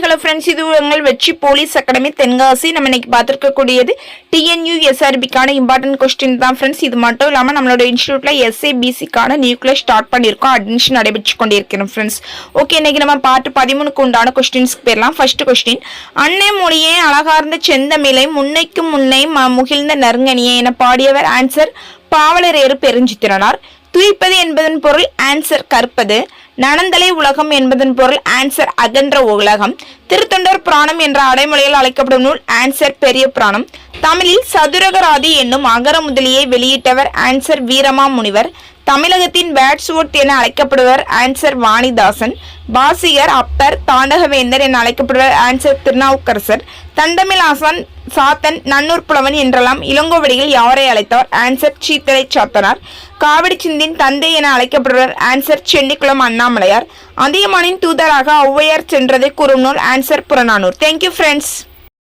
Hello friends, இது உங்கள் வெற்றி போலீஸ் அகாடமி தென்காசி. நம்ம இன்னைக்கு பார்த்துருக்கக்கூடியது டிஎன்யூ எஸ்ஆர்பிக்கான இம்பார்ட்டன்ட் கொஸ்டின் தான் ஃப்ரெண்ட்ஸ். இது மட்டும் இல்லாமல் நம்மளோட இன்ஸ்டியூட்ல எஸ்ஏபிசிக்கான நியூக்ளியர் ஸ்டார்ட் பண்ணியிருக்கோம், அட்மிஷன் நடைபெற்று கொண்டிருக்கிறோம் ஃப்ரெண்ட்ஸ். ஓகே, இன்னைக்கு நம்ம பார்ட் 13க்கு உண்டான கொஸ்டின்ஸ்க்கு போயிடலாம். ஃபர்ஸ்ட் கொஸ்டின், அன்னை மொழியே அழகார்ந்த செந்தமிழை முன்னைக்கும் முன்னை முகிழ்ந்த நறுங்கனியே என பாடியவர். ஆன்சர் பாவலரேறு பெருஞ்சித்திரனார். துய்ப்பது என்பதன் பொருள். ஆன்சர் கற்பது. நனந்தலை உலகம் என்பதன் பொருள். ஆன்சர் அகன்ற உலகம். திருத்தொண்டர் புராணம் என்ற அடைமொழியில் அழைக்கப்படும் நூல். ஆன்சர் பெரிய புராணம். தமிழில் சதுரகராதி என்னும் அகர முதலியை வெளியிட்டவர். ஆன்சர் வீரமா முனிவர். தமிழகத்தின் பேட்ஸ்வுட் என அழைக்கப்படுவர். ஆன்சர் வாணிதாசன். பாசிகர், அப்பர், தாண்டகவேந்தர் என அழைக்கப்படுவர். ஆன்சர் திருநாவுக்கரசர். தண்டமிழ் ஆசான், சாத்தன், நன்னூர் புலவன் என்றெல்லாம் இளங்கோவடிகள் யாரை அழைத்தவர். ஆன்சர் சீத்தலை சாத்தனார். காவடி சிந்தின் தந்தை என அழைக்கப்படுவர். ஆன்சர் சென்னிக்குளம் அண்ணாமலையார். அதியமானின் தூதராக ஔவையார் சென்றதை கூறும் நூல். ஆன்சர் புறநானூறு. Thank you friends.